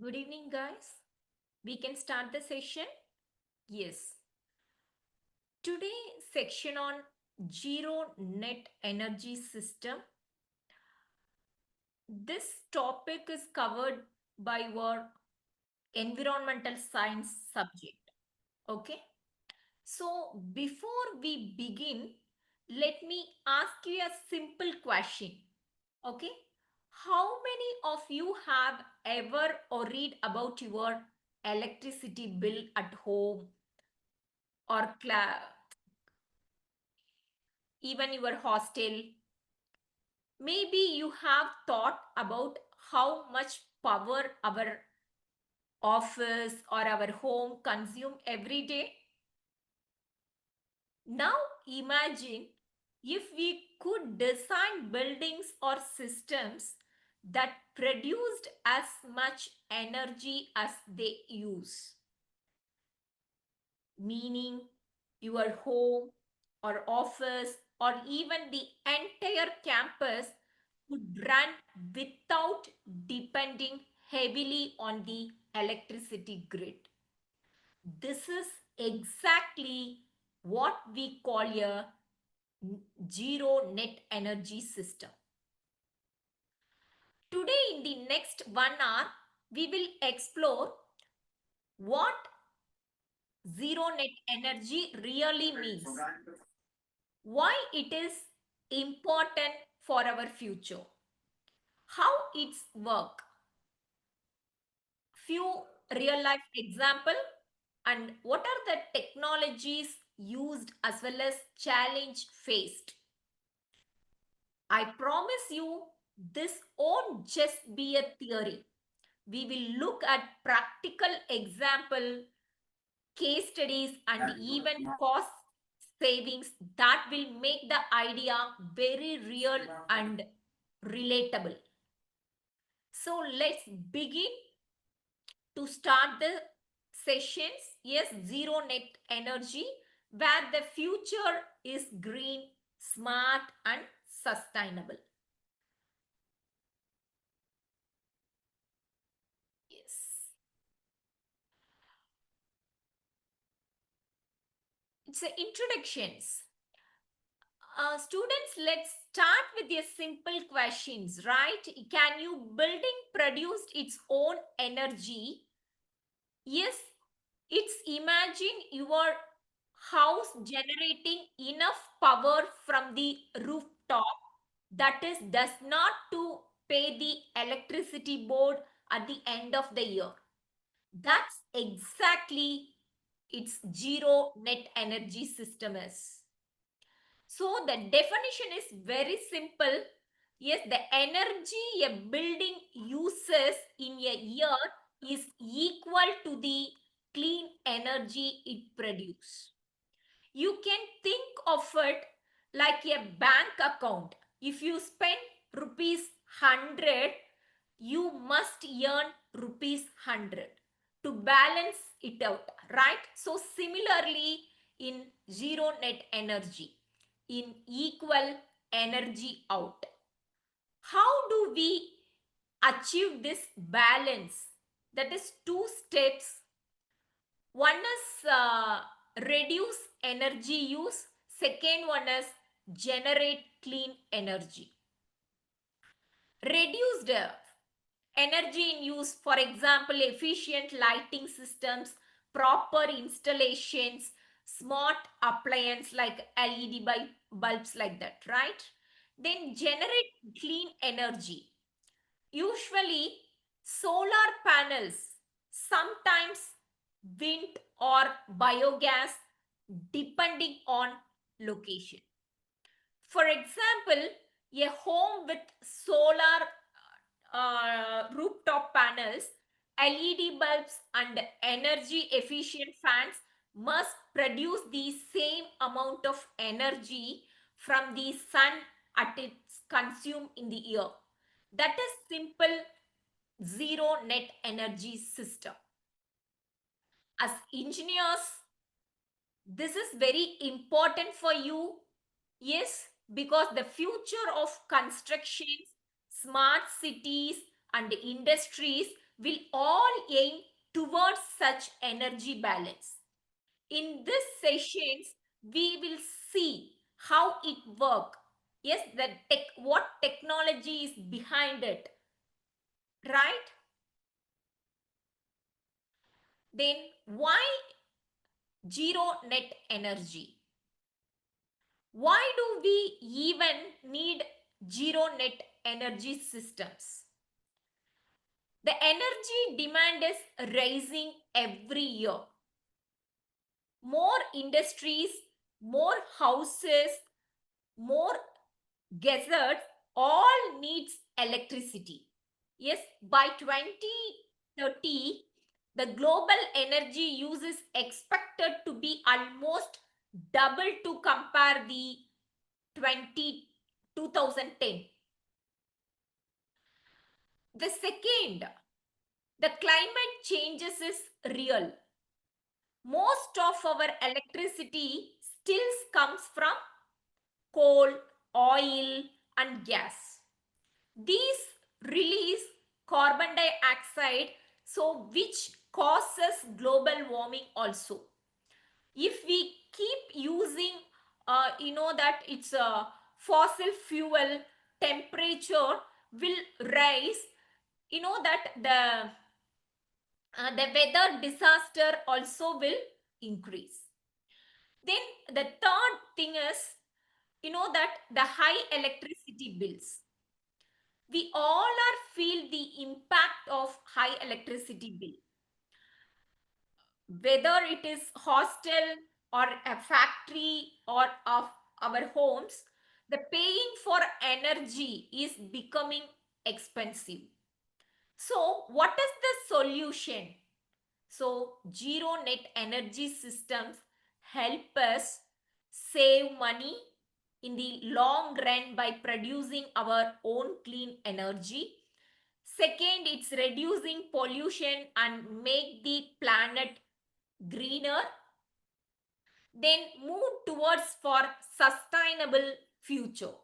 Good evening, guys. We can start the session. Yes. Today, section on zero net energy system. This topic is covered by our environmental science subject. Okay. So, before we begin, let me ask you a simple question. Okay. How many of you have ever worried about your electricity bill at home or even your hostel? Maybe you have thought about how much power our office or our home consume every day. Now imagine if we could design buildings or systems that produced as much energy as they use, meaning your home or office or even the entire campus would run without depending heavily on the electricity grid. This is exactly what we call a zero net energy system. Today, in the next 1 hour, we will explore what zero net energy really means, why it is important for our future, how it's work, few real life example, and what are the technologies used as well as challenge faced. I promise you this won't just be a theory. We will look at practical example, case studies, and even cost savings that will make the idea very real and relatable. So let's begin to start the sessions. Yes, zero net energy, where the future is green, smart, and sustainable. Yes. It's a introductions. Students, let's start with your simple questions, right? Can you building produced its own energy? Yes, it's imagine your house generating enough power from the rooftop that is does not to pay the electricity board at the end of the year. That's exactly its zero net energy system is. So the definition is very simple. Yes, the energy a building uses in a year is equal to the clean energy it produces. You can think of it like a bank account. If you spend rupees 100, you must earn rupees 100 to balance it out, right? So similarly in zero net energy, in equal energy out. How do we achieve this balance? That is two steps. One is reduce energy use. Second one is generate clean energy. Reduced energy in use, for example, efficient lighting systems, proper installations, smart appliance like LED bulbs like that, right? Then generate clean energy. Usually solar panels, sometimes wind or biogas depending on location. For example, a home with solar rooftop panels, LED bulbs, and energy efficient fans must produce the same amount of energy from the sun at its consumed in the year. That is simple zero net energy system. As engineers, this is very important for you. Yes, because the future of constructions, smart cities, and industries will all aim towards such energy balance. In this sessions, we will see how it work. Yes, what technology is behind it, right? Then why zero net energy? Why do we even need zero net energy systems? The energy demand is rising every year. More industries, more houses, more deserts, all needs electricity. Yes, by 2030, the global energy use is expected to be almost double to compare the 2010. The second, the climate changes is real. Most of our electricity still comes from coal, oil, and gas. These release carbon dioxide, so which causes global warming also. If we keep using, that it's a fossil fuel, temperature will rise. That the weather disaster also will increase. Then the third thing is, that the high electricity bills. We all are feel the impact of high electricity bill. Whether it is hostel or a factory or of our homes, the paying for energy is becoming expensive. So what is the solution? So zero net energy systems help us save money in the long run by producing our own clean energy. Second, it's reducing pollution and make the planet greener. Then move towards for sustainable future,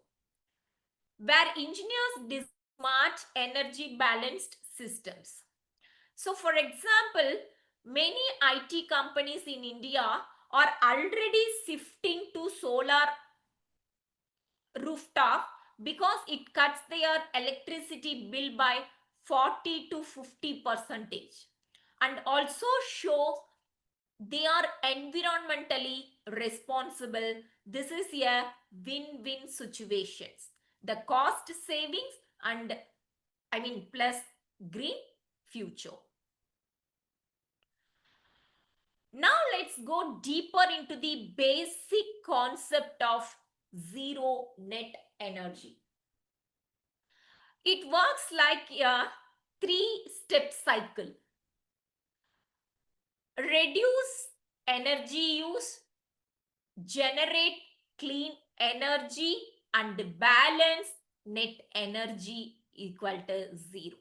where engineers design smart energy balanced systems. So for example, many IT companies in India are already shifting to solar rooftop because it cuts their electricity bill by 40 to 50 percentage, and also show they are environmentally responsible. This is a win-win situations. The cost savings and plus green future. Now let's go deeper into the basic concept of zero net energy. It works like a three-step cycle. Reduce energy use, generate clean energy, and balance net energy equal to zero.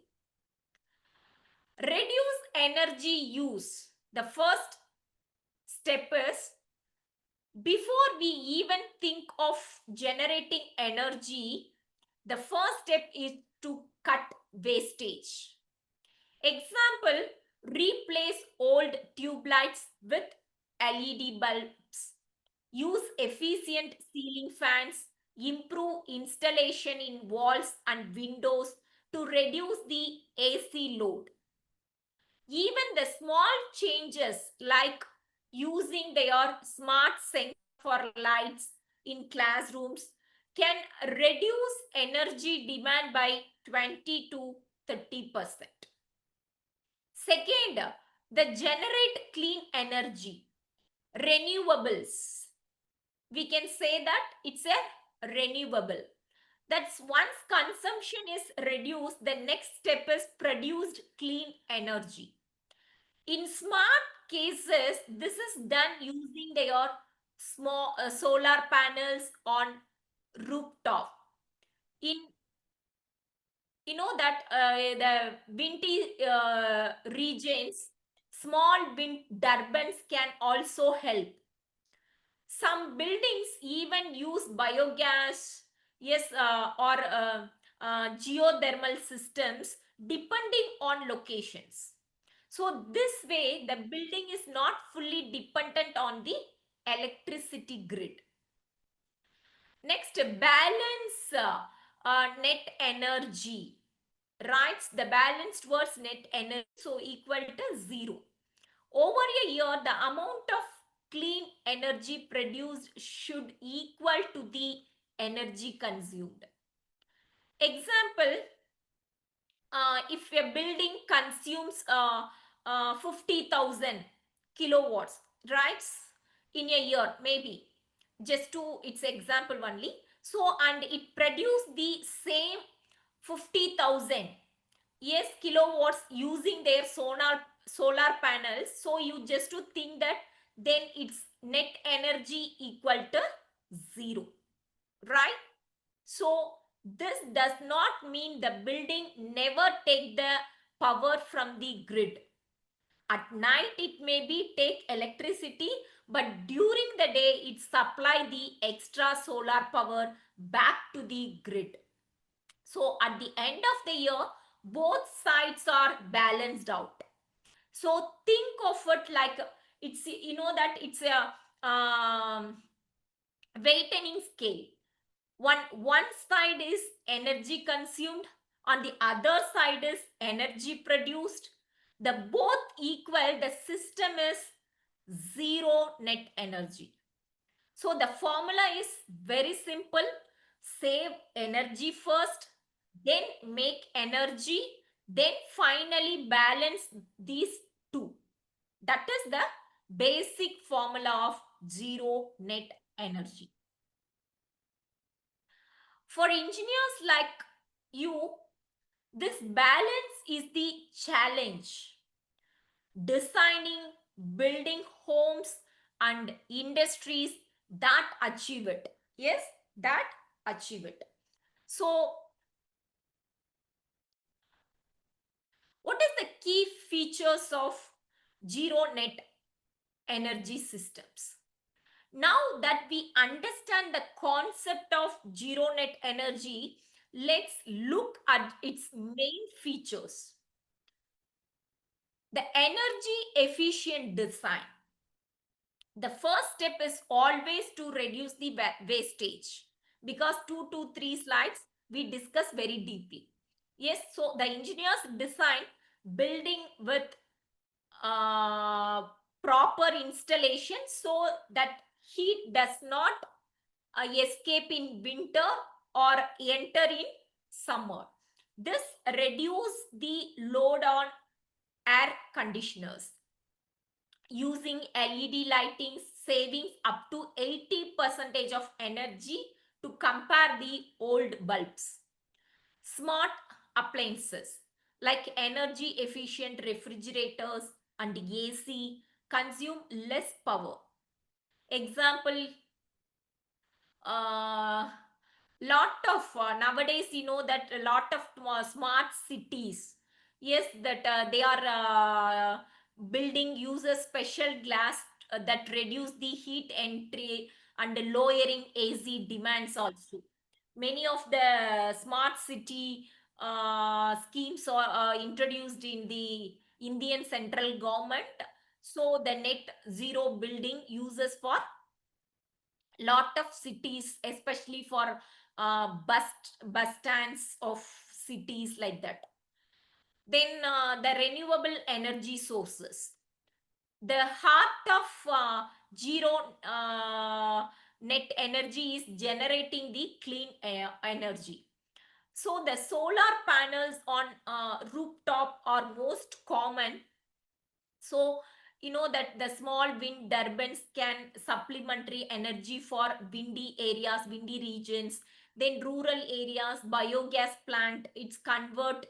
Reduce energy use. The first step is, before we even think of generating energy, the first step is to cut wastage. Example, replace old tube lights with LED bulbs. Use efficient ceiling fans. Improve installation in walls and windows to reduce the AC load. Even the small changes like using their smart sensor for lights in classrooms can reduce energy demand by 20 to 30%. Second, the generate clean energy, renewables. We can say that it's a renewable. That's once consumption is reduced, the next step is produced clean energy. In smart cases, this is done using their small solar panels on rooftop. In the windy regions, small wind turbines can also help. Some buildings even use biogas, yes, or geothermal systems depending on locations. So this way, the building is not fully dependent on the electricity grid. Next, balance net energy. Right? The balance towards net energy so equal to 0. Over a year, the amount of clean energy produced should equal to the energy consumed. Example, if a building consumes 50,000 kilowatts, right, in a year, maybe, just to its example only. So, and it produced the same 50,000, yes, kilowatts using their solar panels. So, you just to think that then its net energy equal to 0, right? So this does not mean the building never take the power from the grid. At night it may be take electricity, but during the day it supply the extra solar power back to the grid. So at the end of the year, both sides are balanced out. So think of it like it's, you know, that it's a weighting scale. One side is energy consumed, on the other side is energy produced. The both equal, the system is zero net energy. So the formula is very simple. Save energy first, then make energy, then finally balance these two. That is the basic formula of zero net energy. For engineers like you, this balance is the challenge. Designing, building homes and industries that achieve it. Yes, that achieve it. So, what is the key features of zero net energy systems? Now that we understand the concept of zero net energy, let's look at its main features. The energy efficient design. The first step is always to reduce the wastage, because 2 to 3 slides we discuss very deeply. Yes, so the engineers design building with uh, proper installation so that heat does not escape in winter or enter in summer. This reduce the load on air conditioners. Using LED lighting, savings up to 80% of energy to compare the old bulbs. Smart appliances like energy efficient refrigerators and AC consume less power. Example, lot of nowadays, you know, that a lot of smart cities, yes, that they are building uses special glass that reduce the heat entry and lowering AC demands also. Many of the smart city schemes are introduced in the Indian central government. So the net zero building uses for lot of cities, especially for bus stands of cities like that. Then the renewable energy sources. The heart of zero net energy is generating the clean energy. So the solar panels on rooftop are most common. So you know that the small wind turbines can supplementary energy for windy areas, windy regions. Then rural areas, biogas plant, it's convert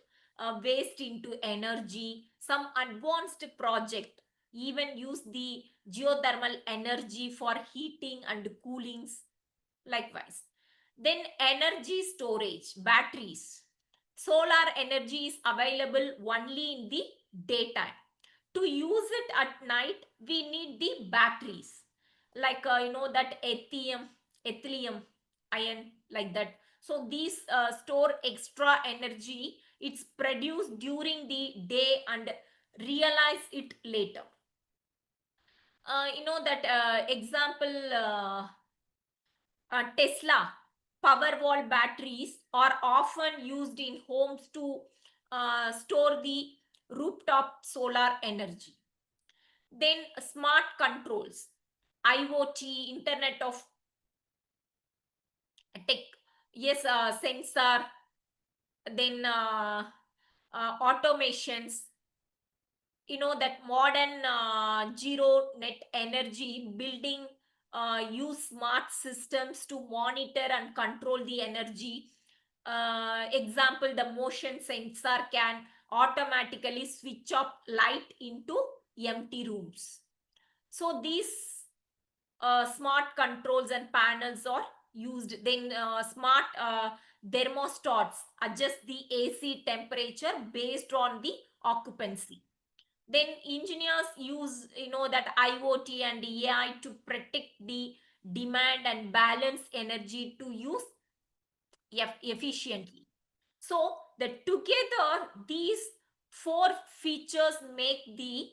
waste into energy. Some advanced project even use the geothermal energy for heating and coolings. Likewise, then energy storage, batteries. Solar energy is available only in the daytime. To use it at night, we need the batteries, like you know that ethylene ion, like that. So these store extra energy It's produced during the day and realize it later. That example, Tesla Powerwall batteries are often used in homes to store the rooftop solar energy. Then smart controls, IoT, Internet of Tech, yes, sensor, then automations. That modern zero net energy building use smart systems to monitor and control the energy. Example, the motion sensor can automatically switch off light into empty rooms. So these smart controls and panels are used. Then smart thermostats adjust the AC temperature based on the occupancy. Then engineers use that IoT and AI to protect the demand and balance energy to use efficiently. So together these four features make the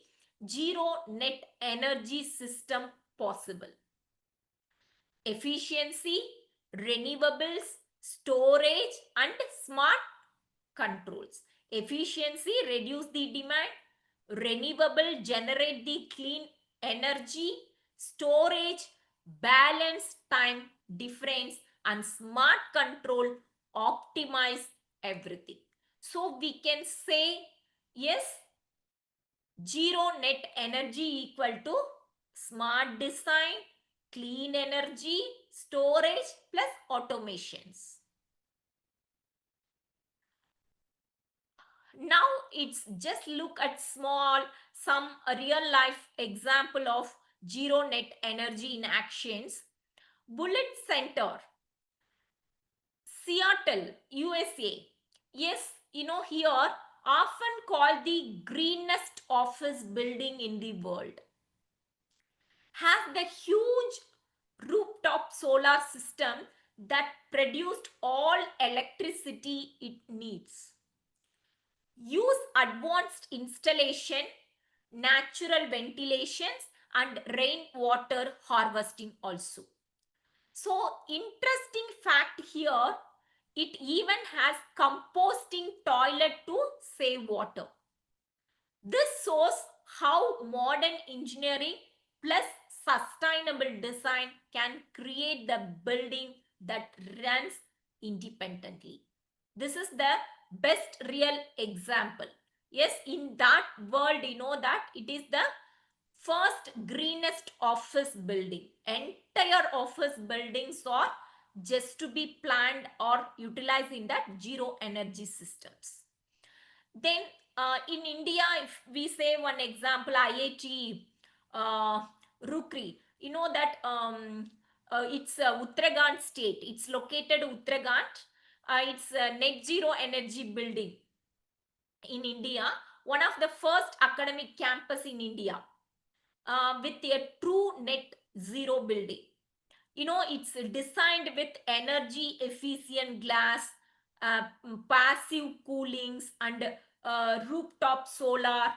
zero net energy system possible: efficiency, renewables, storage, and smart controls. Efficiency reduce the demand, renewable generate the clean energy, storage balance time difference, and smart control optimize everything. So we can say, yes, zero net energy equal to smart design, clean energy, storage plus automations. Now it's just look at some real life example of zero net energy in actions. Bullet Center, Seattle, USA. Yes, here often called the greenest office building in the world, has the huge rooftop solar system that produced all electricity it needs. Use advanced installation, natural ventilations, and rainwater harvesting also. So, interesting fact here, it even has composting toilet to save water. This shows how modern engineering plus sustainable design can create the building that runs independently. This is the best real example. Yes, in that world, that it is the first greenest office building. Entire office buildings are just to be planned or utilized in that zero energy systems. Then in India, if we say one example, IIT Rukri, that it's Uttarakhand state. It's located Uttarakhand. It's a net zero energy building in India. One of the first academic campus in India with a true net zero building. It's designed with energy efficient glass, passive coolings, and rooftop solar.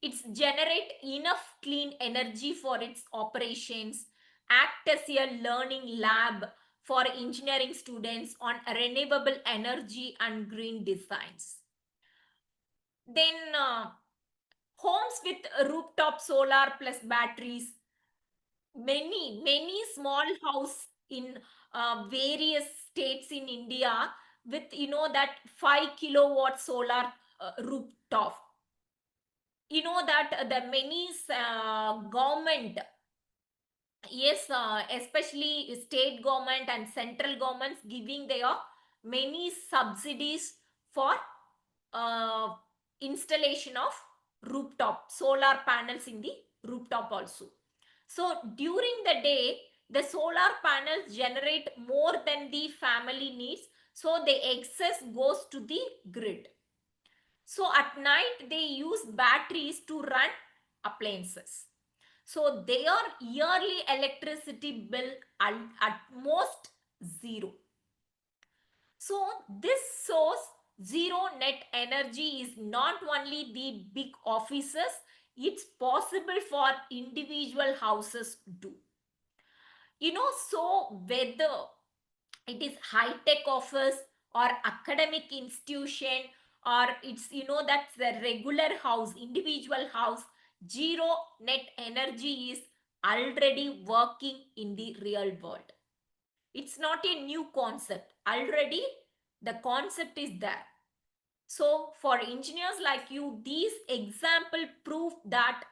It's generate enough clean energy for its operations, act as a learning lab for engineering students on renewable energy and green designs. Then homes with rooftop solar plus batteries, many small house in various states in India with that 5 kilowatt solar rooftop. That the many government, yes, especially state government and central governments giving their many subsidies for uh, installation of rooftop solar panels in the rooftop also. So during the day, the solar panels generate more than the family needs, so the excess goes to the grid. So at night, they use batteries to run appliances. So their yearly electricity bill at most zero. So this shows Zero net energy is not only the big offices, it's possible for individual houses too. So whether it is high tech office or academic institution, or that's the regular house, individual house, zero net energy is already working in the real world. It's not a new concept. Already the concept is there. So for engineers like you, these example prove that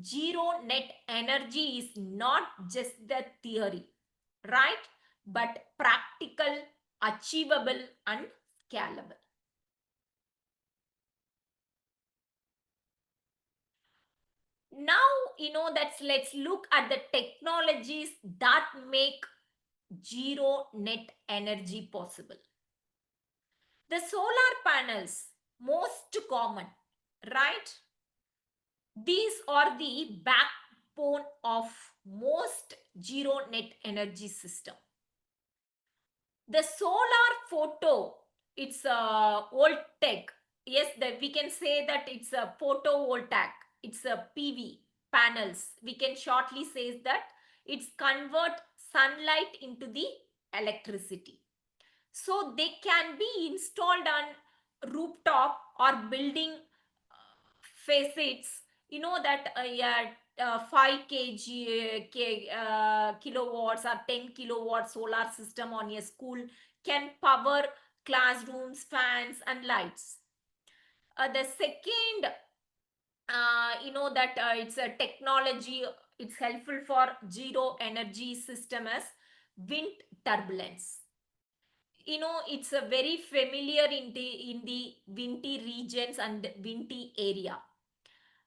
zero net energy is not just the theory, right? But practical, achievable and scalable. Now, let's look at the technologies that make zero net energy possible. The solar panels, most common, right? These are the backbone of most zero net energy system. The solar photo, it's a voltaic. Yes, we can say that it's a photovoltaic. It's a PV panels. We can shortly say that it's convert sunlight into the electricity. So they can be installed on rooftop or building facades. You know that yeah, 5 kilowatts or 10 kilowatt solar system on a school can power classrooms, fans and lights. The second, it's a technology, it's helpful for zero energy system as wind turbulence. It's a very familiar in the windy regions and windy area.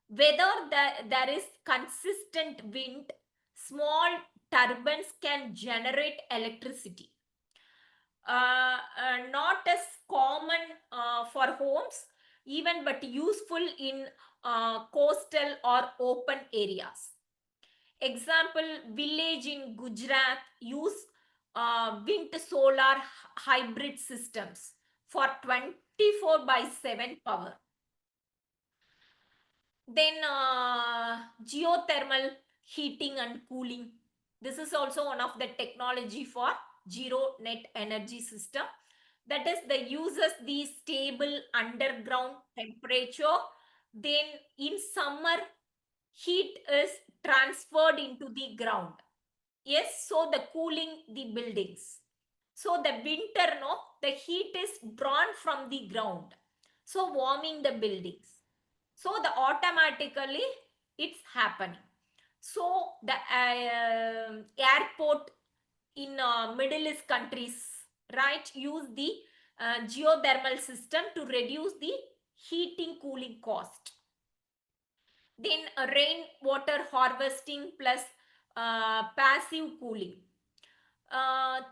Whether there is consistent wind, small turbines can generate electricity. Not as common for homes, even, but useful in coastal or open areas. Example, village in Gujarat use wind solar hybrid systems for 24 by 7 power. Then geothermal heating and cooling. This is also one of the technology for zero net energy system. That is, the uses the stable underground temperature. Then in summer, heat is transferred into the ground. Yes, so the cooling the buildings. So the winter, no, the heat is drawn from the ground. So warming the buildings. So the automatically it's happening. So the airport in Middle East countries, right, use the geothermal system to reduce the heating cooling cost. Then rainwater harvesting plus passive cooling.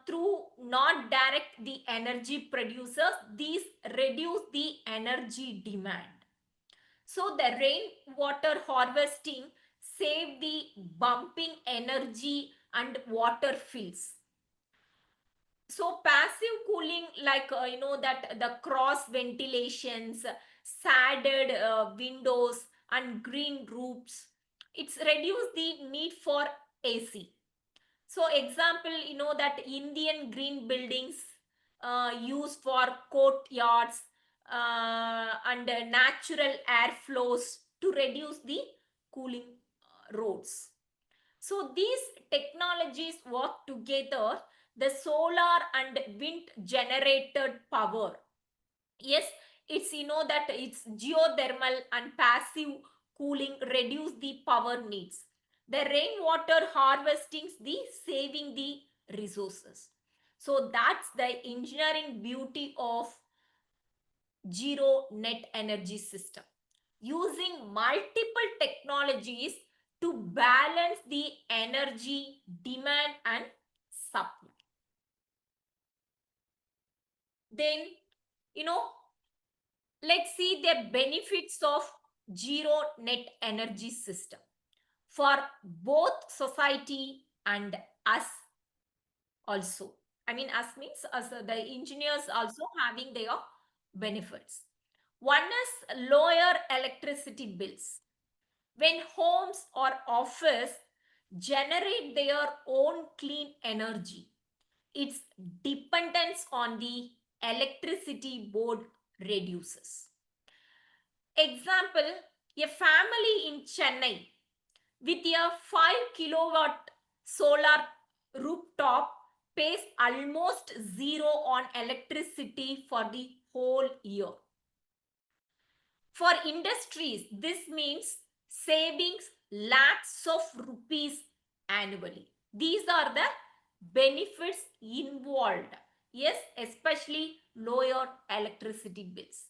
Through not direct the energy producers, these reduce the energy demand. So the rainwater harvesting save the bumping energy and water fills. So passive cooling, like that the cross ventilations, shaded windows and green roofs, it's reduce the need for AC. So example, that Indian green buildings used for courtyards and natural air flows to reduce the cooling roads. So these technologies work together, the solar and wind generated power. Yes, it's that it's geothermal and passive cooling reduce the power needs. The rainwater harvesting the saving the resources. So that's the engineering beauty of zero net energy system, using multiple technologies to balance the energy demand and supply. Then, you know, let's see the benefits of zero net energy system for both society and us also. I mean, us means us, the engineers also having their benefits. One is lower electricity bills. When homes or office generate their own clean energy, its dependence on the electricity board reduces. Example, a family in Chennai with a 5 kilowatt solar rooftop pays almost zero on electricity for the whole year. For industries, this means savings lakhs of rupees annually. These are the benefits involved. Yes, especially lower electricity bills.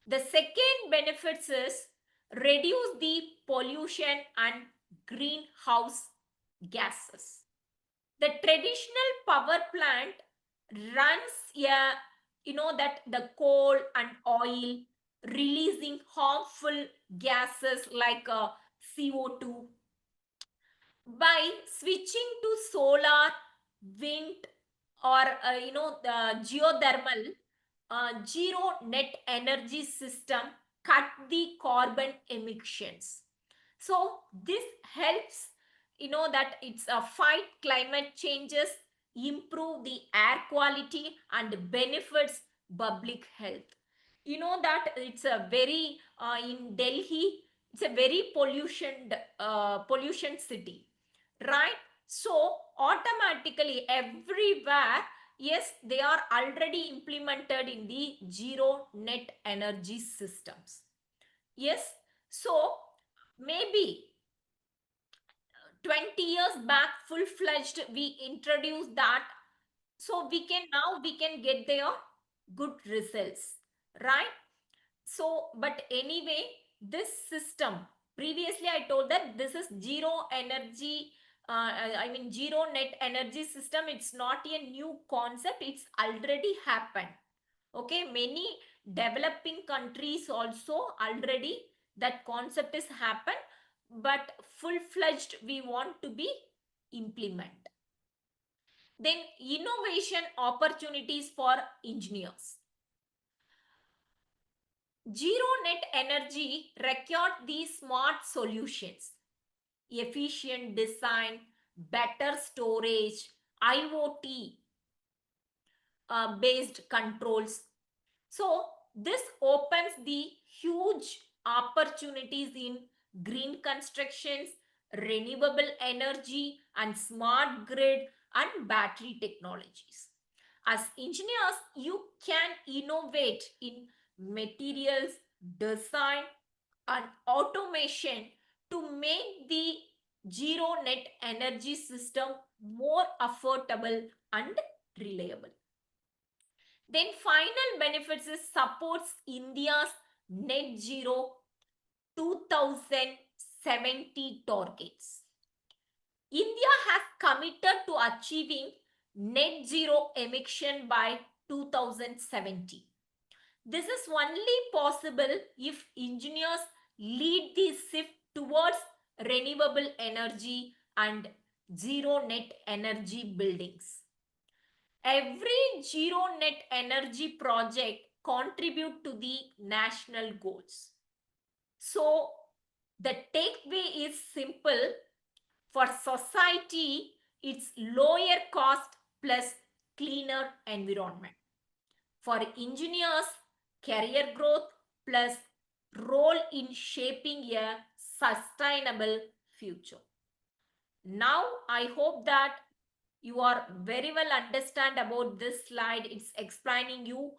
The second benefits is reduce the pollution and greenhouse gases. The traditional power plant runs the coal and oil, releasing harmful gases like CO2. By switching to solar, wind, or the geothermal, zero net energy system cut the carbon emissions. So this helps that it's a fight climate changes, improve the air quality and benefits public health. You know that it's a very in Delhi, it's a very pollution city, right? So automatically everywhere, yes, they are already implemented in the zero net energy systems. Yes, so maybe 20 years back, full-fledged, we introduced that. So we can get their good results, right? So, but anyway, this system, previously I told that this is zero energy, zero net energy system. It's not a new concept. It's already happened. Okay, many developing countries also already that concept is happened, but full-fledged we want to be implement. Then innovation opportunities for engineers. Zero net energy required these smart solutions, efficient design, better storage, IoT based controls. So this opens the huge opportunities in green constructions, renewable energy, and smart grid and battery technologies. As engineers, you can innovate in materials, design, and automation to make the zero net energy system more affordable and reliable. Then final benefits is supports India's net zero 2070 targets. India has committed to achieving net zero emission by 2070. This is only possible if engineers lead the shift towards renewable energy and zero net energy buildings. Every zero net energy project contribute to the national goals. So the takeaway is simple. For society, it's lower cost plus cleaner environment. For engineers, career growth plus role in shaping a sustainable future. Now, I hope that you are very well understand about this slide. It's explaining you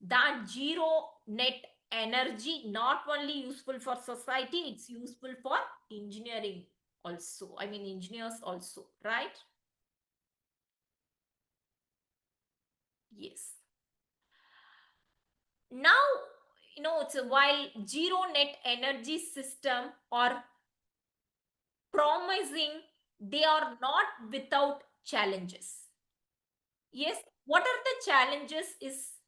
that zero net energy not only useful for society, it's useful for engineering also. I mean engineers also, right? Yes. Now, it's while zero net energy system are promising, they are not without challenges. Yes, what are the challenges is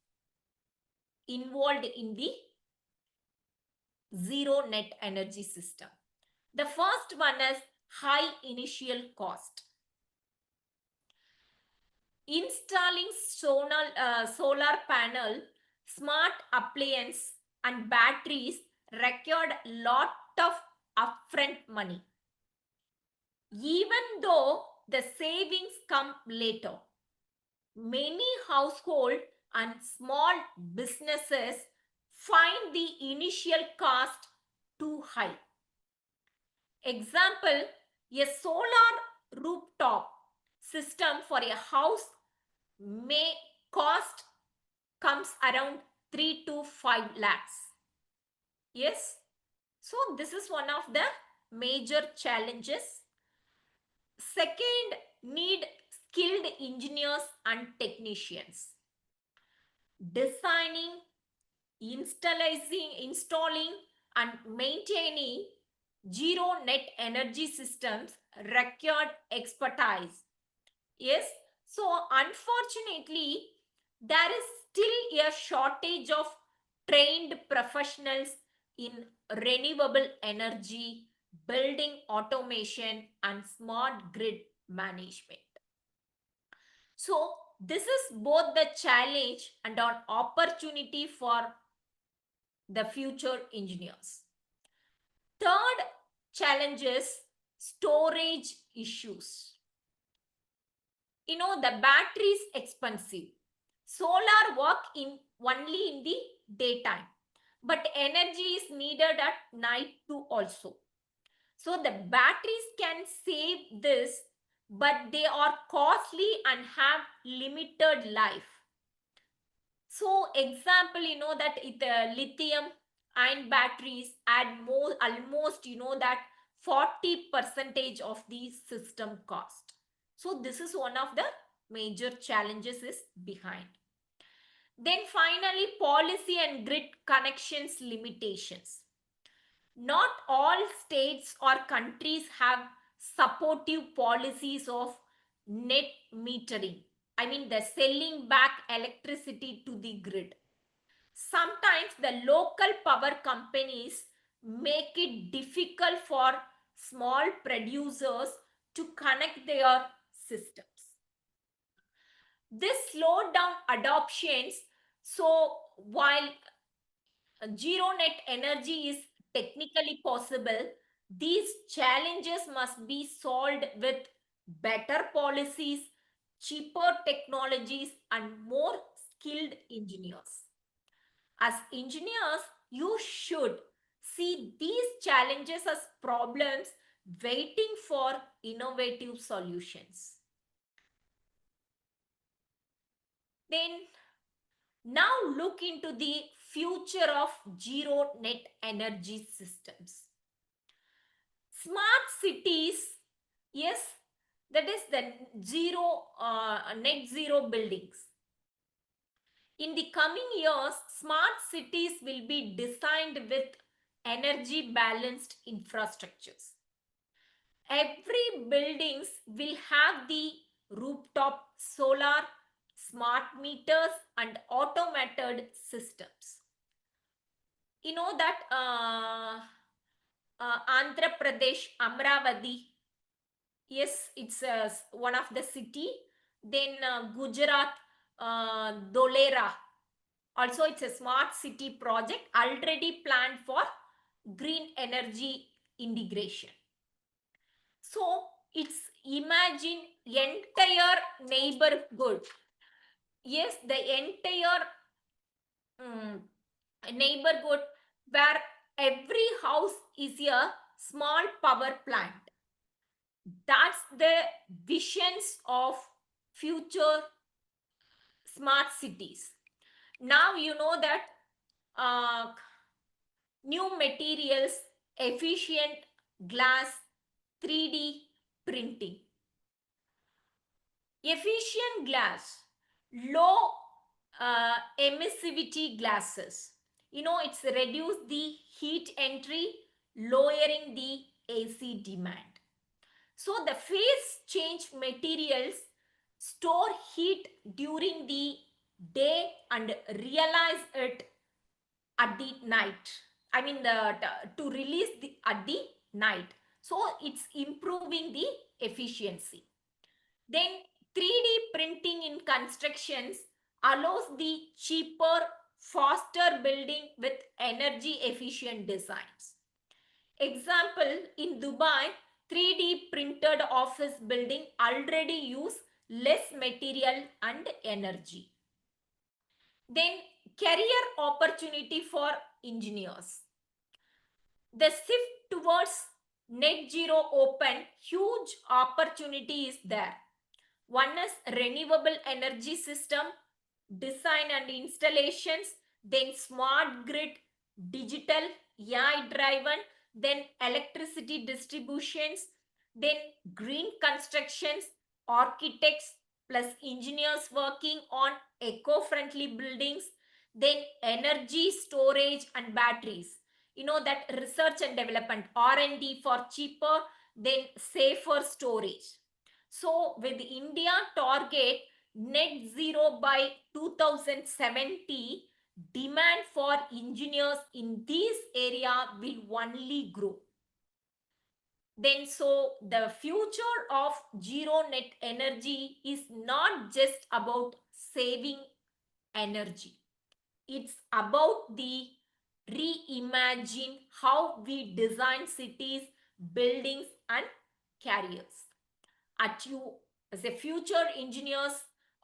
involved in the zero net energy system? The first one is high initial cost. Installing solar panel smart appliance and batteries required a lot of upfront money. Even though the savings come later, many households and small businesses find the initial cost too high. Example, a solar rooftop system for a house may cost comes around 3 to 5 lakhs. Yes, so this is one of the major challenges. Second, need skilled engineers and technicians. Designing, installing and maintaining zero net energy systems required expertise. Yes, so unfortunately, there is still a shortage of trained professionals in renewable energy, building automation, and smart grid management. So, this is both the challenge and an opportunity for the future engineers. Third challenge is storage issues. You know, the battery is expensive. Solar work in only in the daytime, but energy is needed at night too also. So the batteries can save this, but they are costly and have limited life. So example, you know that lithium ion batteries add more almost that 40% of the system cost. So this is one of the major challenges is behind. Then finally, policy and grid connections limitations. Not all states or countries have supportive policies of net metering. I mean, the selling back electricity to the grid. Sometimes the local power companies make it difficult for small producers to connect their systems. This slowed down adoptions. So while zero net energy is technically possible, these challenges must be solved with better policies, cheaper technologies, and more skilled engineers. As engineers, you should see these challenges as problems waiting for innovative solutions. Then now look into the future of zero net energy systems. Smart cities, yes, that is the net zero buildings. In the coming years, smart cities will be designed with energy balanced infrastructures. Every buildings will have the rooftop solar, smart meters and automated systems. You know that Andhra Pradesh, Amravati, yes, it's one of the city. Then Gujarat, Dholera, also it's a smart city project already planned for green energy integration. So it's imagine entire neighborhood. Yes, the entire neighborhood where every house is a small power plant. That's the visions of future smart cities. Now you know that new materials, efficient glass, 3D printing. Efficient glass, low emissivity glasses. You know, it's reduce the heat entry, lowering the AC demand. So the phase change materials store heat during the day and realize it at the night. I mean, to release at the night. So it's improving the efficiency. Then 3D printing in constructions allows the cheaper faster building with energy efficient designs. Example, in Dubai, 3D printed office building already use less material and energy. Then career opportunity for engineers. The shift towards net zero open huge opportunity is there. One is renewable energy system, design and installations, then smart grid, digital, AI driven, then electricity distributions, then green constructions, architects plus engineers working on eco-friendly buildings, then energy storage and batteries. You know that research and development, R&D for cheaper, then safer storage. So with India target net zero by 2070, demand for engineers in this area will only grow. Then so the future of zero net energy is not just about saving energy. It's about the reimagine how we design cities, buildings and carriers. At you as a future engineers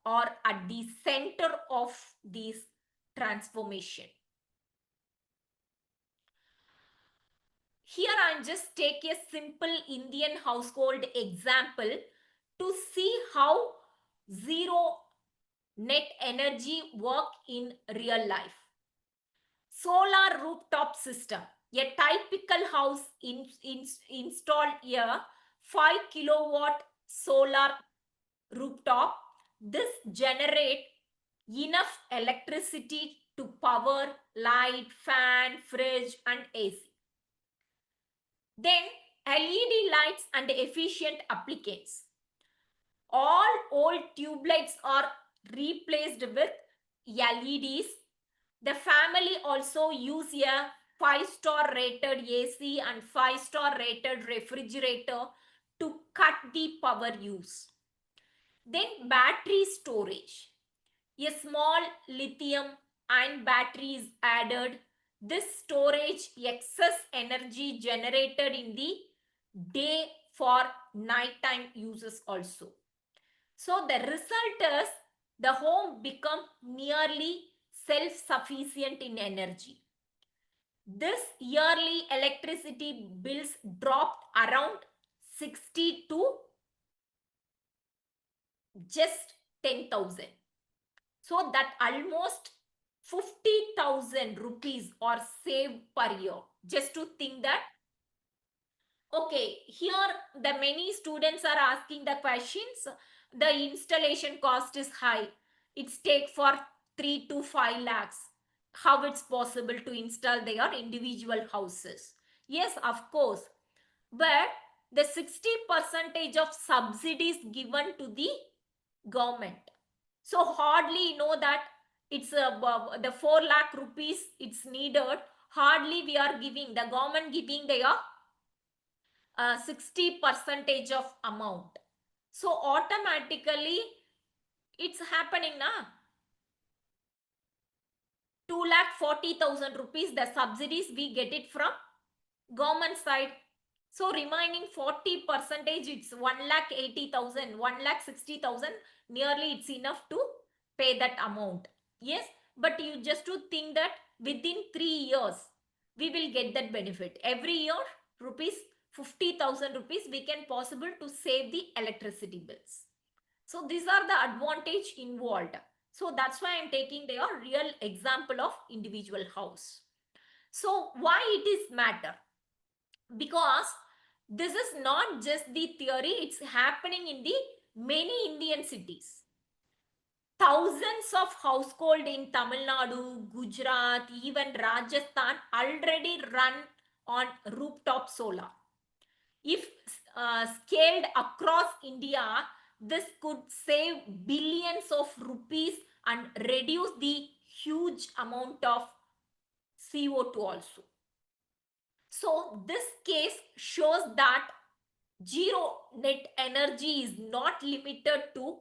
are at the center of this transformation. Here I just take a simple Indian household example to see how zero net energy work in real life. Solar rooftop system. A typical house installed a 5 kilowatt solar rooftop. This generate enough electricity to power light, fan, fridge and AC. Then LED lights and efficient applicants. All old tube lights are replaced with LEDs. The family also use a 5-star rated AC and 5-star rated refrigerator to cut the power use. Then battery storage. A small lithium-ion battery is added. This storage excess energy generated in the day for nighttime uses also. So the result is the home become nearly self-sufficient in energy. This yearly electricity bills dropped around 60 to just 10,000. So that almost 50,000 rupees are saved per year. Just to think that. Okay, here the many students are asking the questions. The installation cost is high. It's take for 3 to 5 lakhs. How it's possible to install their individual houses? Yes, of course. But the 60% of subsidies given to the government. So hardly know that it's the 4 lakh rupees it's needed. Hardly we are giving, the government giving their 60% of amount. So automatically it's happening now. 2,40,000 rupees the subsidies we get it from government side. So remaining 40% it's 1,80,000, 1,60,000, nearly it's enough to pay that amount. Yes, but you just to think that within 3 years we will get that benefit. Every year rupees 50,000 rupees we can possible to save the electricity bills. So these are the advantage involved. So that's why I'm taking their real example of individual house. So why it is matter? Because this is not just the theory, it's happening in the many Indian cities. Thousands of households in Tamil Nadu, Gujarat, even Rajasthan already run on rooftop solar. If scaled across India, this could save billions of rupees and reduce the huge amount of CO2 also. So this case shows that zero net energy is not limited to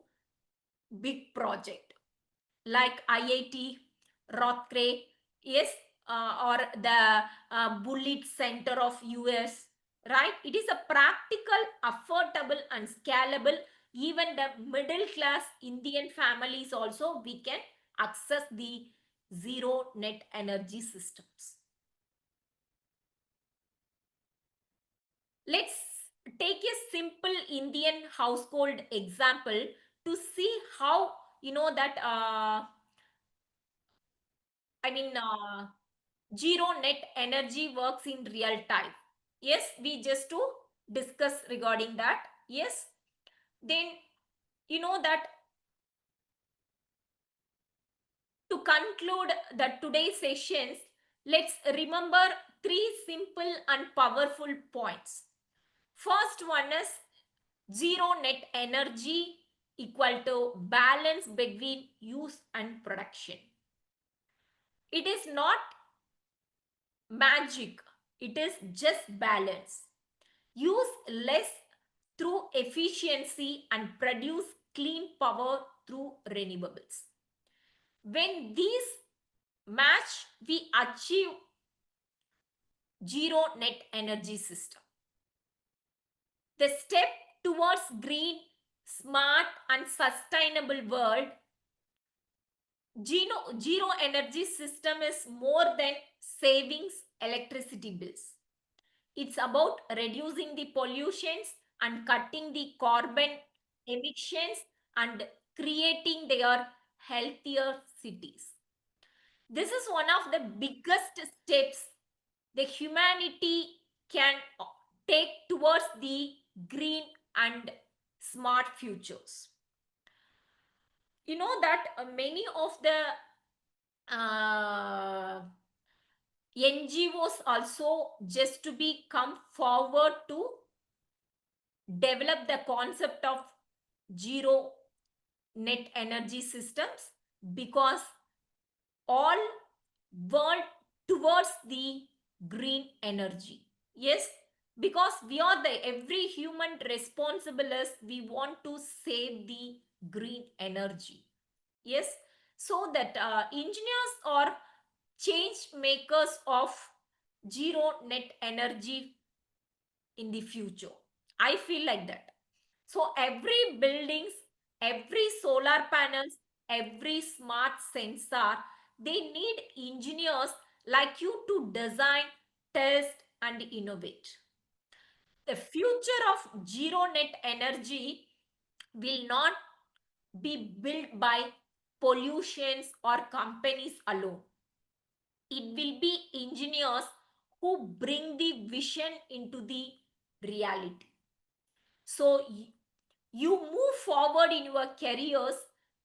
big project like IIT, Rothray, yes, or the Bullitt Center of US, right? It is a practical, affordable, and scalable. Even the middle class Indian families also we can access the zero net energy systems. Let's take a simple Indian household example to see how that I mean zero net energy works in real time. Yes, we just to discuss regarding that. Yes, then that to conclude the today's sessions, let's remember three simple and powerful points. First one is zero net energy equal to balance between use and production. It is not magic, it is just balance. Use less through efficiency and produce clean power through renewables. When these match, we achieve zero net energy system. The step towards green, smart and sustainable world, zero energy system is more than savings electricity bills. It's about reducing the pollutions and cutting the carbon emissions and creating their healthier cities. This is one of the biggest steps the humanity can take towards the green and smart futures. You know that many of the NGOs also just to be come forward to develop the concept of zero net energy systems, because all world towards the green energy. Yes, because we are the every human responsible is we want to save the green energy. Yes, so that engineers or change makers of zero net energy in the future. I feel like that. So every buildings, every solar panels, every smart sensor, they need engineers like you to design, test and innovate. The future of zero net energy will not be built by pollutions or companies alone. It will be engineers who bring the vision into the reality. So you move forward in your careers,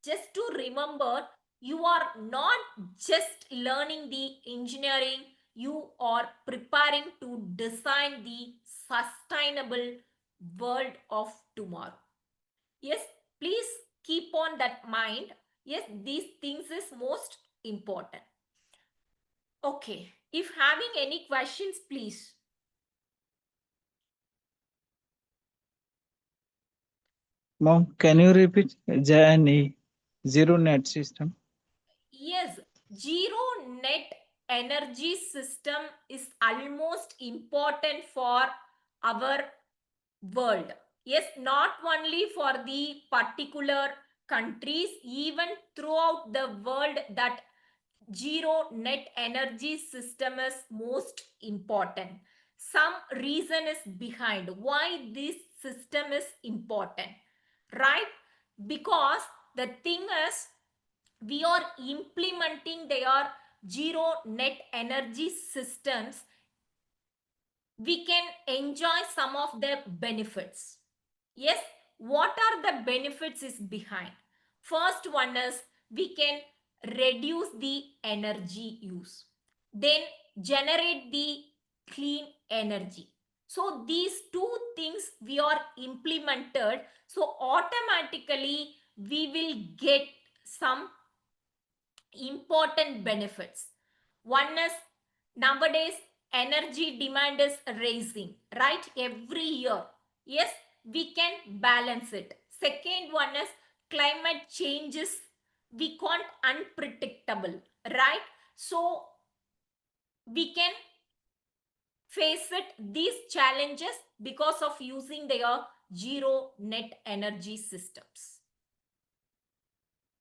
just to remember you are not just learning the engineering, you are preparing to design the sustainable world of tomorrow. Yes, please keep on that mind. Yes, these things is most important. Okay, if having any questions, please. Mom, can you repeat JNE zero net system? Yes, zero net energy system is almost important for our world. Yes, not only for the particular countries, even throughout the world, that zero net energy system is most important. Some reason is behind why this system is important, right? Because the thing is, we are implementing their zero net energy systems, we can enjoy some of the benefits. Yes, what are the benefits is behind? First one is we can reduce the energy use, then generate the clean energy. So these two things we are implemented, so automatically we will get some important benefits. One is nowadays energy demand is rising, right? Every year. Yes, we can balance it. Second one is climate changes. We can't unpredictable, right? So we can face these challenges because of using their zero net energy systems.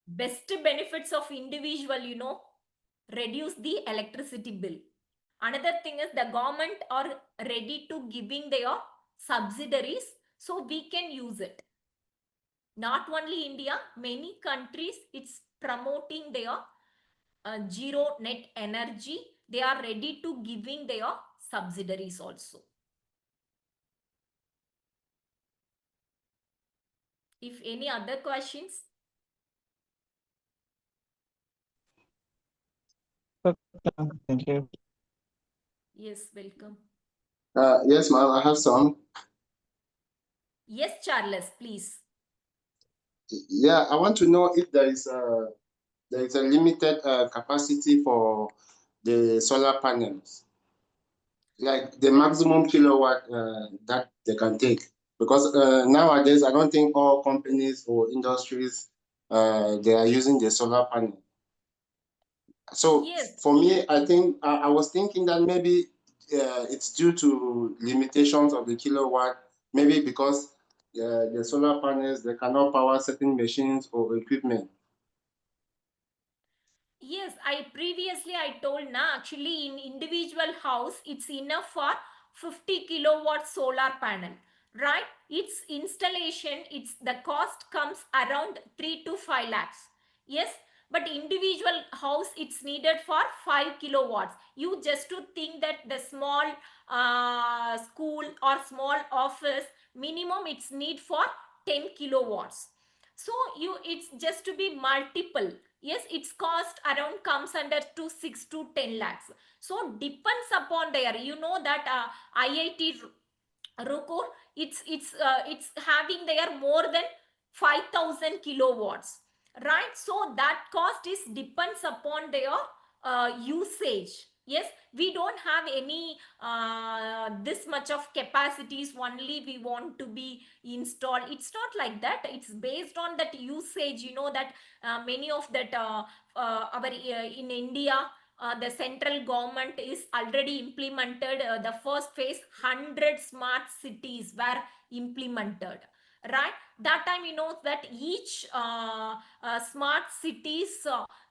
Best benefits of individual, reduce the electricity bill. Another thing is the government are ready to giving their subsidiaries, so we can use it. Not only India, many countries it's promoting their zero net energy. They are ready to giving their subsidiaries also. If any other questions? Thank you. Yes, welcome. Yes, ma'am, I have some. Yes, Charles, please. Yeah, I want to know if there is a limited capacity for the solar panels, like the maximum kilowatt that they can take. Because nowadays, I don't think all companies or industries they are using the solar panel. So Yes. for me, I think I was thinking that maybe it's due to limitations of the kilowatt, maybe because the solar panels, they cannot power certain machines or equipment. Yes, I told actually in individual house it's enough for 50 kilowatt solar panel, right? Its installation, it's the cost comes around 3 to 5 lakhs. Yes, but individual house it's needed for 5 kilowatts. You just to think that the small school or small office minimum it's need for 10 kilowatts. So it's just to be multiple. Yes, its cost around comes under to 6 to 10 lakhs. So depends upon there. You know that IIT Rukur, it's having there more than 5,000 kilowatts, right? So that cost is depends upon their usage. Yes, we don't have any this much of capacities only we want to be installed. It's not like that. It's based on that usage. You know that many of that our in India, the central government is already implemented the first phase 100 smart cities were implemented, right? That time that each smart cities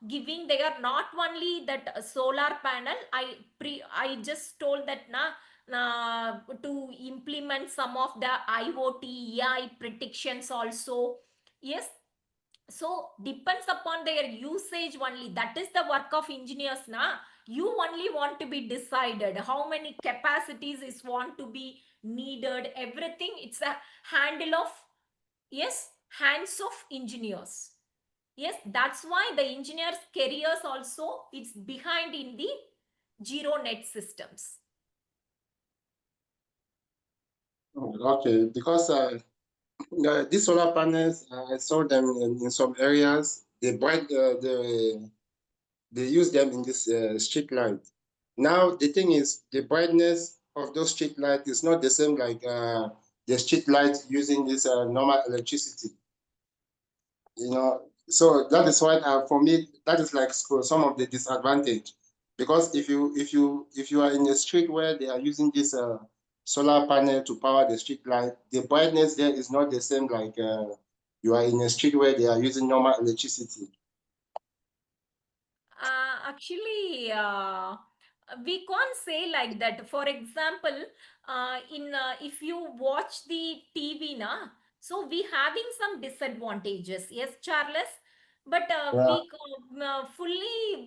giving their not only that solar panel. I just told that to implement some of the IoT AI predictions also. Yes, so depends upon their usage only. That is the work of engineers you only want to be decided how many capacities is want to be needed. Everything it's a handle of, yes, hands of engineers. Yes, that's why the engineers careers also it's behind in the zero net systems. Okay, because these solar panels, I saw them in some areas. They use them in this street light. Now the thing is, the brightness of those street light is not the same like the street light using this normal electricity. So that is why for me that is like some of the disadvantage, because if you are in a street where they are using this solar panel to power the street light, the brightness there is not the same like you are in a street where they are using normal electricity. Actually, we can't say like that. For example, in if you watch the TV so we having some disadvantages. Yes, Charles, but Yeah.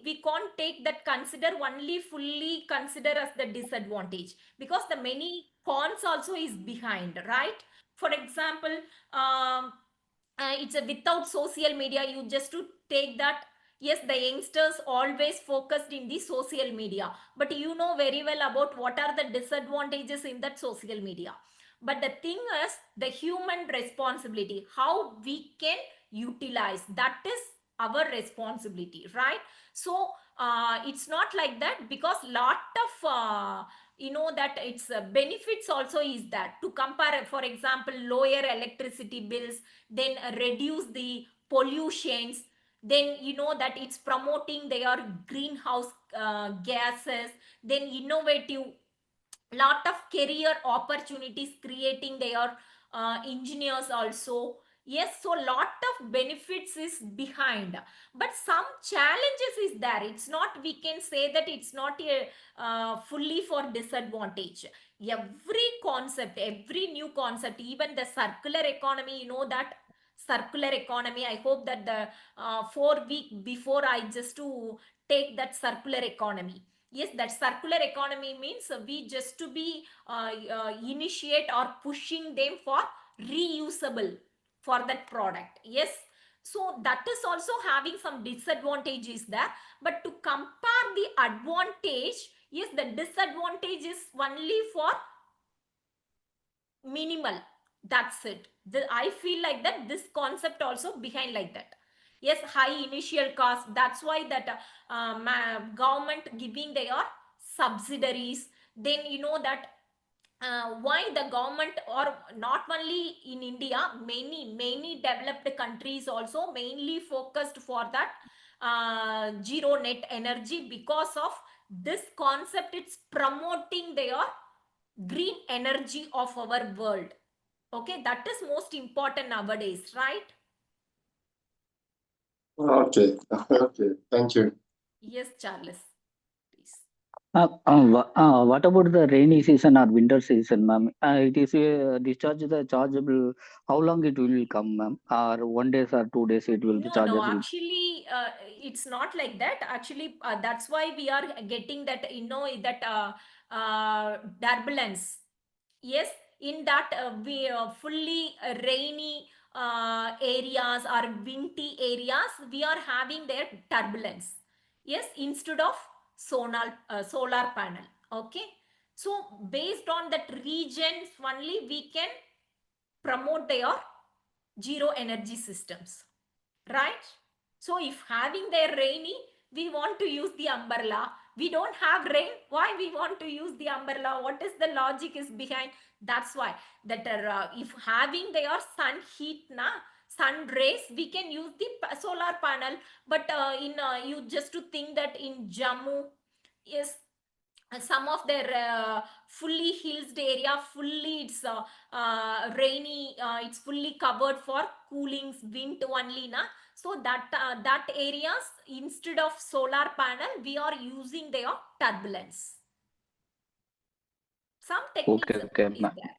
we can't take that consider only fully consider as the disadvantage, because the many cons also is behind, right? For example, it's a without social media. You just to take that. Yes, the youngsters always focused in the social media, but you know very well about what are the disadvantages in that social media. But the thing is the human responsibility, how we can utilize that is our responsibility, right? So it's not like that, because lot of that it's benefits also is that to compare. For example, lower electricity bills, then reduce the pollutions, then you know that it's promoting their greenhouse gases, then innovative, lot of career opportunities creating their engineers also. Yes, so lot of benefits is behind, but some challenges is there. It's not, we can say that it's not a fully for disadvantage. Every concept, every new concept, even the circular economy, you know that circular economy, I hope that the 4 week before I just to take that circular economy. Yes, that circular economy means we just to be initiate or pushing them for reusable for that product. Yes, so that is also having some disadvantages there, but to compare the advantage, yes, the disadvantage is only for minimal. That's it. I feel like that this concept also behind like that. Yes, high initial cost, that's why that government giving their subsidiaries. Then you know that why the government, or not only in India, many developed countries also mainly focused for that zero net energy, because of this concept. It's promoting their green energy of our world. Okay, that is most important nowadays, right? Okay. Okay. Thank you. Yes, Charles, please. What about the rainy season or winter season, ma'am? It is discharge the chargeable. How long it will come, ma'am? Or 1 days or 2 days it will be No, chargeable? actually, it's not like that. Actually, that's why we are getting that, you know, that turbulence. Yes, in that we fully rainy areas or windy areas, we are having their turbulence. Yes, instead of solar panel. Okay, so based on that regions only, we can promote their zero energy systems, right? So if having their rainy, we want to use the umbrella. We don't have rain, why we want to use the umbrella? What is the logic is behind? That's why that if having their sun heat na, sun rays, we can use the solar panel. But in you just to think that in Jammu, yes, some of their fully hills area, fully it's rainy, it's fully covered for cooling wind only na. So that areas, instead of solar panel, we are using their turbulence. Some techniques Okay, is ma'am. there.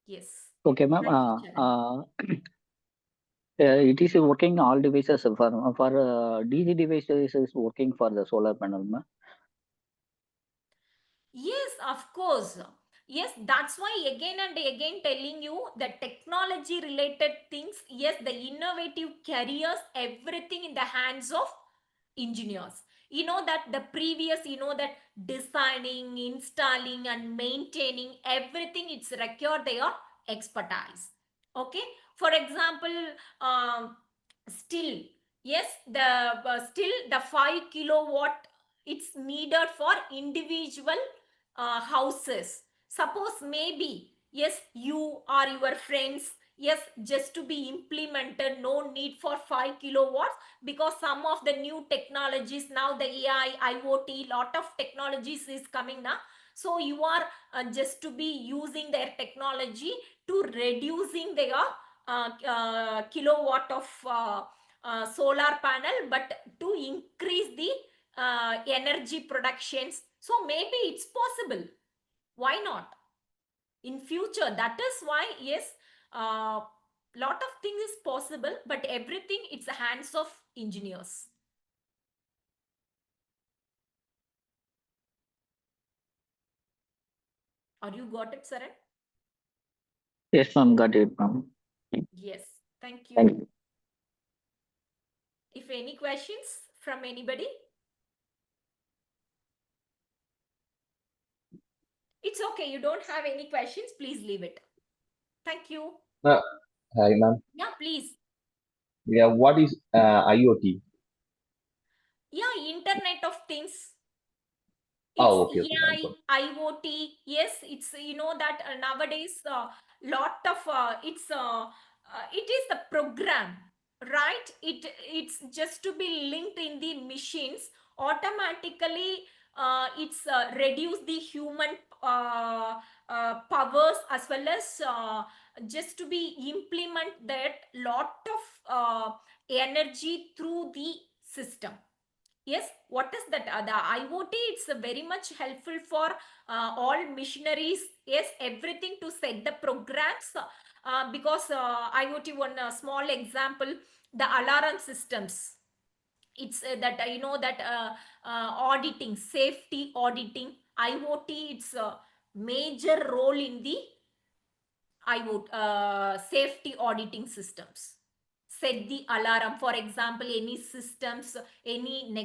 Yes. Okay, ma'am. Thank you, Charan. It is working all devices for DC devices is working for the solar panel, ma'am. Yes, of course. Yes, that's why again and again telling you the technology related things. Yes, the innovative careers, everything in the hands of engineers. You know that the previous, you know that designing, installing, and maintaining everything, it's required their expertise. Okay, for example, still, yes, the still the 5 kilowatt, it's needed for individual houses. Suppose maybe, yes, you or your friends, yes, just to be implemented, no need for 5 kilowatts, because some of the new technologies now, the AI, IoT, lot of technologies is coming now. So you are just to be using their technology to reducing their kilowatt of solar panel, but to increase the energy productions. So maybe it's possible. Why not? In future, that is why, yes, lot of things is possible, but everything, it's the hands of engineers. Are you got it, Saran? Yes, ma'am. Got it, ma'am. Yes. Thank you. Thank you. If any questions from anybody? It's okay. You don't have any questions, please leave it. Thank you. Hi, ma'am. Yeah, please. Yeah, what is IoT? Yeah, Internet of Things. It's Oh, okay, ma'am. AI, IoT. Yes, it's, you know that nowadays lot of it is the program, right? It's just to be linked in the machines automatically. It's reduce the human powers, as well as just to be implement that lot of energy through the system. Yes, what is that? The IoT, it's very much helpful for all missionaries. Yes, everything to set the programs. Because IoT, one small example, the alarm systems. It's that that auditing, safety auditing, IoT, it's a major role in the IoT safety auditing systems. Set the alarm, for example, any systems, any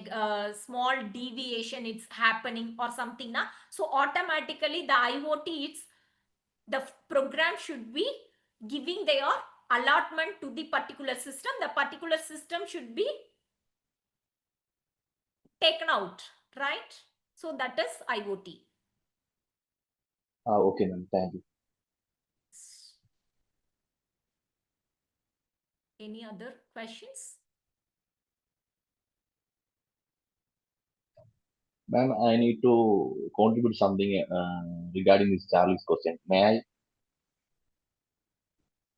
small deviation it's happening or something na, so automatically the IoT, it's the program should be giving their allotment to the particular system. The particular system should be taken out, right? So that is IoT. Okay, ma'am. Thank you. Any other questions? Ma'am, I need to contribute something regarding this Charlie's question. May I?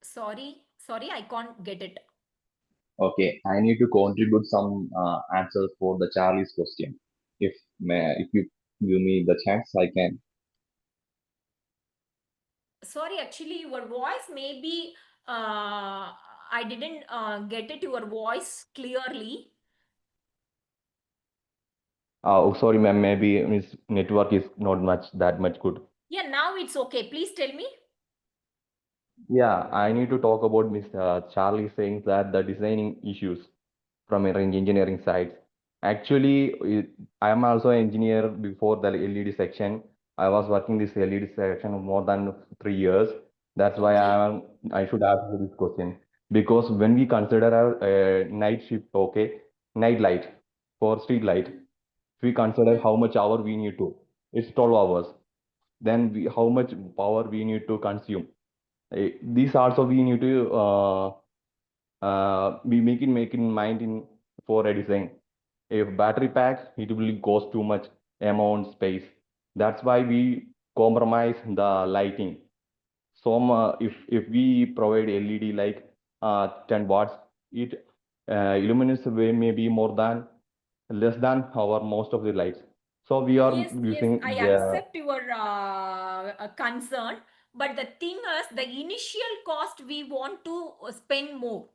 Sorry, I can't get it. Okay, I need to contribute some answers for the Charlie's question. If you give me the chance, I can. Sorry, actually your voice maybe I didn't get it, your voice clearly. Oh, sorry, ma'am. Maybe his network is not that much good. Yeah, now it's okay. Please tell me. Yeah, I need to talk about Mr. Charlie saying that the designing issues from engineering side. Actually, I am also an engineer before the LED section. I was working this LED section more than 3 years. That's why Okay. I should ask you this question. Because when we consider our night shift, okay, night light for street light, if we consider how much hour we need to, it's 12 hours. Then how much power we need to consume. These also we need to we make in mind in for a design. If battery packs, it will cost too much amount space. That's why we compromise the lighting. Some if we provide LED like 10 watts, it illuminates way maybe more than less than our most of the lights. So we are Yes, using I the accept your concern, but the thing is, the initial cost we want to spend more.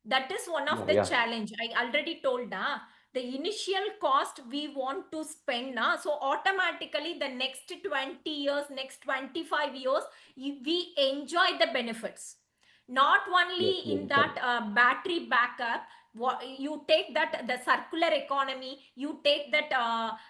That is one of the yeah. challenge. I already told the initial cost we want to spend so automatically the next 20 years, next 25 years, we enjoy the benefits. Not Yes, only yes, in correct. that battery backup, you take that the circular economy, you take that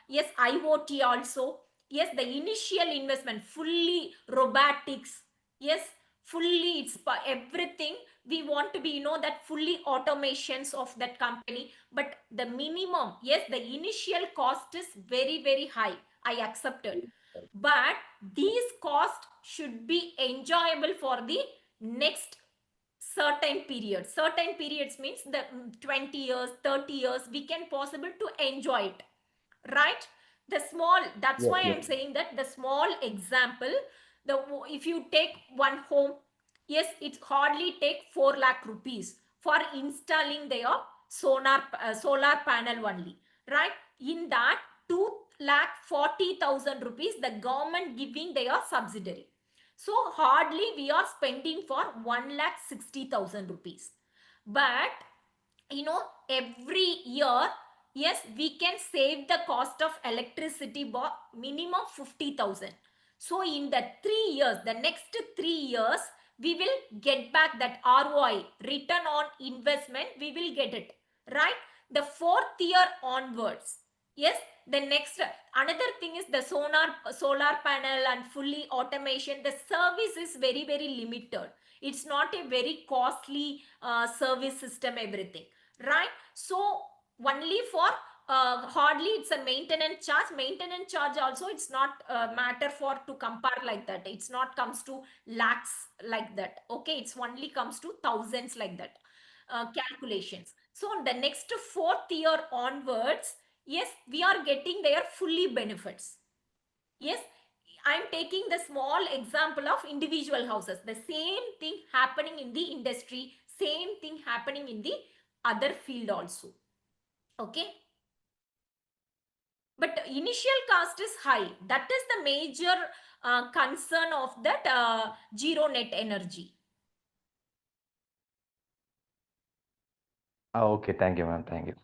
yes, IoT also. Yes, the initial investment, fully robotics. Yes, fully it's everything. We want to be, that fully automations of that company. But the minimum, yes, the initial cost is very, very high. I accepted. But these costs should be enjoyable for the next certain periods means the 20 years, 30 years we can possible to enjoy it, right? The small, that's Yes, why yes. I'm saying that the small example, the if you take one home, yes, it hardly take 4 lakh rupees for installing their solar panel only, right? In that 2 lakh 40,000 rupees the government giving their subsidiary. So hardly we are spending for 1 lakh 60,000 rupees. But every year, yes, we can save the cost of electricity by minimum 50,000. So in the 3 years, the next 3 years, we will get back that ROI, return on investment, we will get it, right? The fourth year onwards, yes, the next, another thing is the solar panel and fully automation, the service is very, very limited. It's not a very costly service system, everything, right? So only for hardly it's a maintenance charge also, it's not matter for to compare like that, it's not comes to lakhs like that, okay, it's only comes to thousands like that. calculations. So the next fourth year onwards, yes, we are getting their fully benefits. Yes, I'm taking the small example of individual houses. The same thing happening in the industry, same thing happening in the other field also. Okay. But initial cost is high. That is the major concern of that zero net energy. Okay, thank you, ma'am. Thank you.